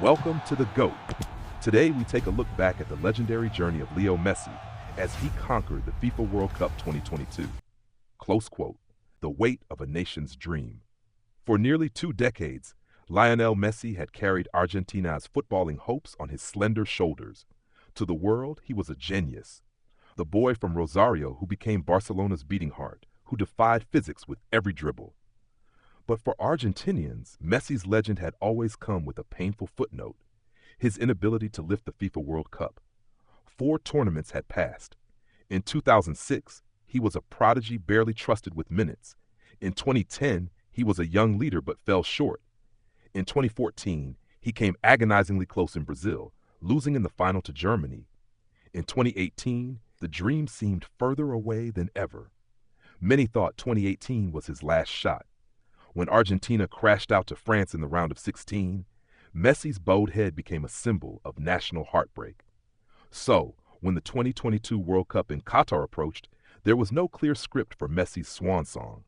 Welcome to the GOAT. Today we take a look back at the legendary journey of Leo Messi as he conquered the FIFA World Cup 2022. Close quote, the weight of a nation's dream. For nearly 2 decades, Lionel Messi had carried Argentina's footballing hopes on his slender shoulders. To the world, he was a genius. The boy from Rosario who became Barcelona's beating heart, who defied physics with every dribble. But for Argentinians, Messi's legend had always come with a painful footnote: his inability to lift the FIFA World Cup. 4 tournaments had passed. In 2006, he was a prodigy barely trusted with minutes. In 2010, he was a young leader but fell short. In 2014, he came agonizingly close in Brazil, losing in the final to Germany. In 2018, the dream seemed further away than ever. Many thought 2018 was his last shot. When Argentina crashed out to France in the round of 16, Messi's bowed head became a symbol of national heartbreak. So, when the 2022 World Cup in Qatar approached, there was no clear script for Messi's swan song.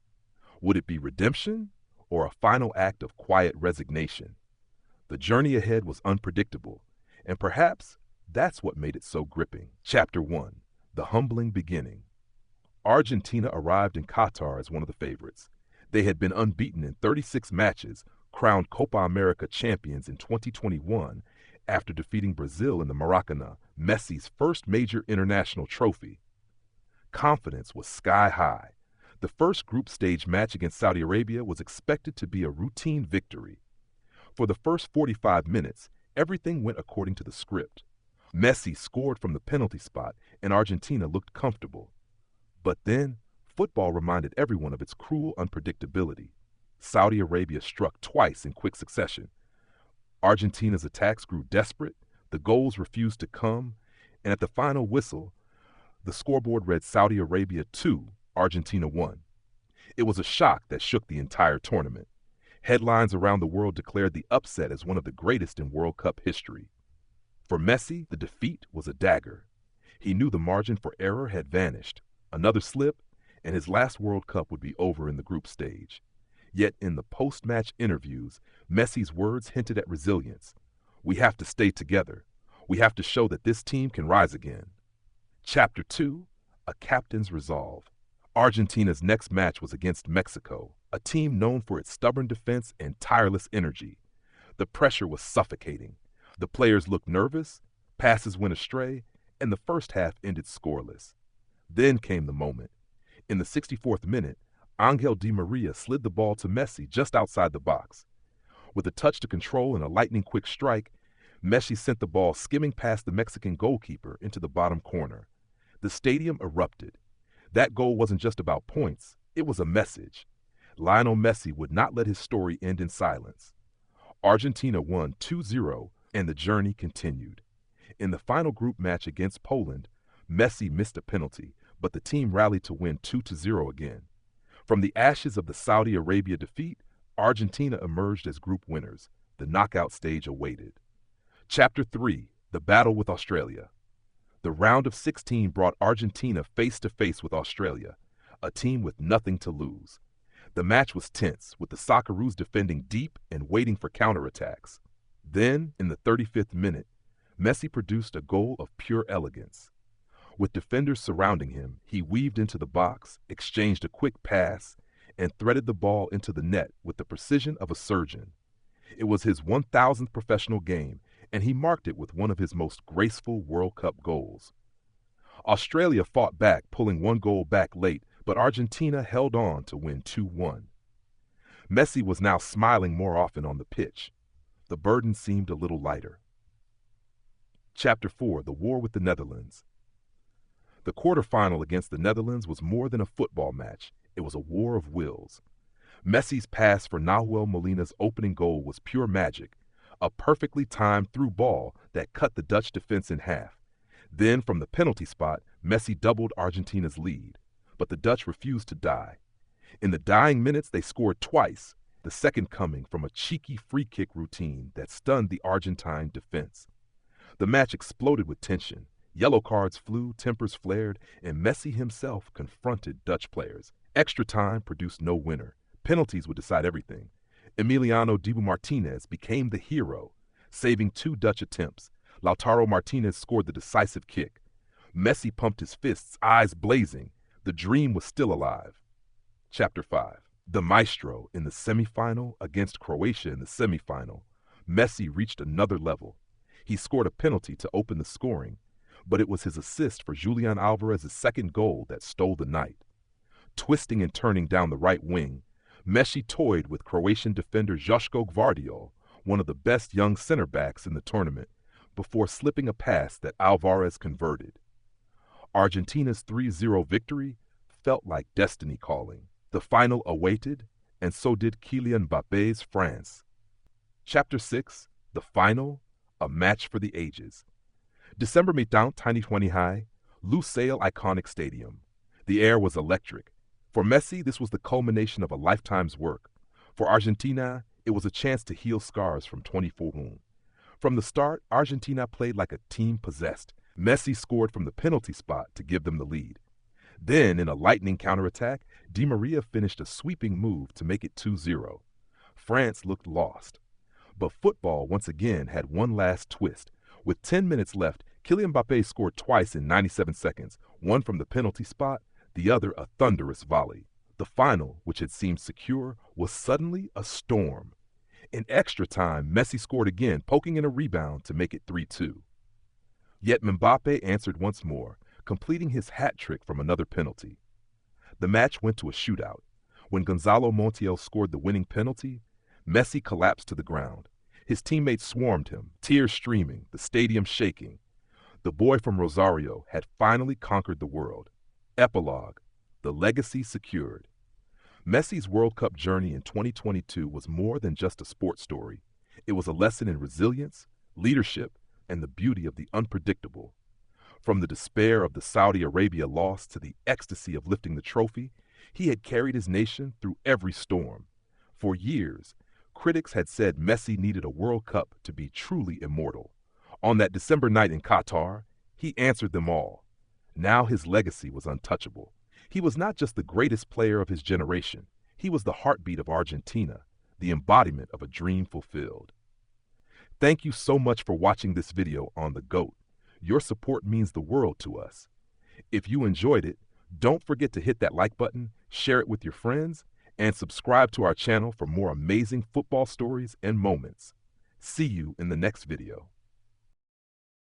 Would it be redemption or a final act of quiet resignation? The journey ahead was unpredictable, and perhaps that's what made it so gripping. Chapter 1: The Humbling Beginning. Argentina arrived in Qatar as one of the favorites. They had been unbeaten in 36 matches, crowned Copa America champions in 2021 after defeating Brazil in the Maracanã, Messi's first major international trophy. Confidence was sky high. The first group stage match against Saudi Arabia was expected to be a routine victory. For the first 45 minutes, everything went according to the script. Messi scored from the penalty spot, and Argentina looked comfortable. But then, football reminded everyone of its cruel unpredictability. Saudi Arabia struck twice in quick succession. Argentina's attacks grew desperate, the goals refused to come, and at the final whistle, the scoreboard read Saudi Arabia 2, Argentina 1. It was a shock that shook the entire tournament. Headlines around the world declared the upset as one of the greatest in World Cup history. For Messi, the defeat was a dagger. He knew the margin for error had vanished. Another slip, and his last World Cup would be over in the group stage. Yet in the post-match interviews, Messi's words hinted at resilience. We have to stay together. We have to show that this team can rise again. Chapter 2: A Captain's Resolve. Argentina's next match was against Mexico, a team known for its stubborn defense and tireless energy. The pressure was suffocating. The players looked nervous, passes went astray, and the first half ended scoreless. Then came the moment. In the 64th minute, Angel Di Maria slid the ball to Messi just outside the box. With a touch to control and a lightning-quick strike, Messi sent the ball skimming past the Mexican goalkeeper into the bottom corner. The stadium erupted. That goal wasn't just about points, it was a message. Lionel Messi would not let his story end in silence. Argentina won 2-0, and the journey continued. In the final group match against Poland, Messi missed a penalty, but the team rallied to win 2-0 again. From the ashes of the Saudi Arabia defeat, Argentina emerged as group winners. The knockout stage awaited. Chapter 3: The Battle with Australia. The round of 16 brought Argentina face to face with Australia, a team with nothing to lose. The match was tense, with the Socceroos defending deep and waiting for counterattacks. Then, in the 35th minute, Messi produced a goal of pure elegance. With defenders surrounding him, he weaved into the box, exchanged a quick pass, and threaded the ball into the net with the precision of a surgeon. It was his 1,000th professional game, and he marked it with one of his most graceful World Cup goals. Australia fought back, pulling 1 goal back late, but Argentina held on to win 2-1. Messi was now smiling more often on the pitch. The burden seemed a little lighter. Chapter 4: The War with the Netherlands. The quarterfinal against the Netherlands was more than a football match. It was a war of wills. Messi's pass for Nahuel Molina's opening goal was pure magic, a perfectly timed through ball that cut the Dutch defense in half. Then, from the penalty spot, Messi doubled Argentina's lead. But the Dutch refused to die. In the dying minutes, they scored twice, the second coming from a cheeky free kick routine that stunned the Argentine defense. The match exploded with tension. Yellow cards flew, tempers flared, and Messi himself confronted Dutch players. Extra time produced no winner. Penalties would decide everything. Emiliano Dibu Martinez became the hero. Saving two Dutch attempts, Lautaro Martinez scored the decisive kick. Messi pumped his fists, eyes blazing. The dream was still alive. Chapter 5. The Maestro in the semifinal against Croatia in the semifinal. Messi reached another level. He scored a penalty to open the scoring, but it was his assist for Julian Alvarez's second goal that stole the night. Twisting and turning down the right wing, Messi toyed with Croatian defender Joško Gvardiol, one of the best young center backs in the tournament, before slipping a pass that Alvarez converted. Argentina's 3-0 victory felt like destiny calling. The final awaited, and so did Kylian Mbappe's France. Chapter 6. The Final, a Match for the Ages. December 2022, Lusail iconic stadium. The air was electric. For Messi, this was the culmination of a lifetime's work. For Argentina, it was a chance to heal scars from 2014. From the start, Argentina played like a team possessed. Messi scored from the penalty spot to give them the lead. Then, in a lightning counterattack, Di Maria finished a sweeping move to make it 2-0. France looked lost. But football once again had one last twist. With 10 minutes left, Kylian Mbappé scored twice in 97 seconds, one from the penalty spot, the other a thunderous volley. The final, which had seemed secure, was suddenly a storm. In extra time, Messi scored again, poking in a rebound to make it 3-2. Yet Mbappé answered once more, completing his hat trick from another penalty. The match went to a shootout. When Gonzalo Montiel scored the winning penalty, Messi collapsed to the ground. His teammates swarmed him, tears streaming, the stadium shaking. The boy from Rosario had finally conquered the world. Epilogue, the legacy secured. Messi's World Cup journey in 2022 was more than just a sports story. It was a lesson in resilience, leadership, and the beauty of the unpredictable. From the despair of the Saudi Arabia loss to the ecstasy of lifting the trophy, he had carried his nation through every storm. For years, critics had said Messi needed a World Cup to be truly immortal. On that December night in Qatar, he answered them all. Now his legacy was untouchable. He was not just the greatest player of his generation. He was the heartbeat of Argentina, the embodiment of a dream fulfilled. Thank you so much for watching this video on the GOAT. Your support means the world to us. If you enjoyed it, don't forget to hit that like button, share it with your friends, and subscribe to our channel for more amazing football stories and moments. See you in the next video.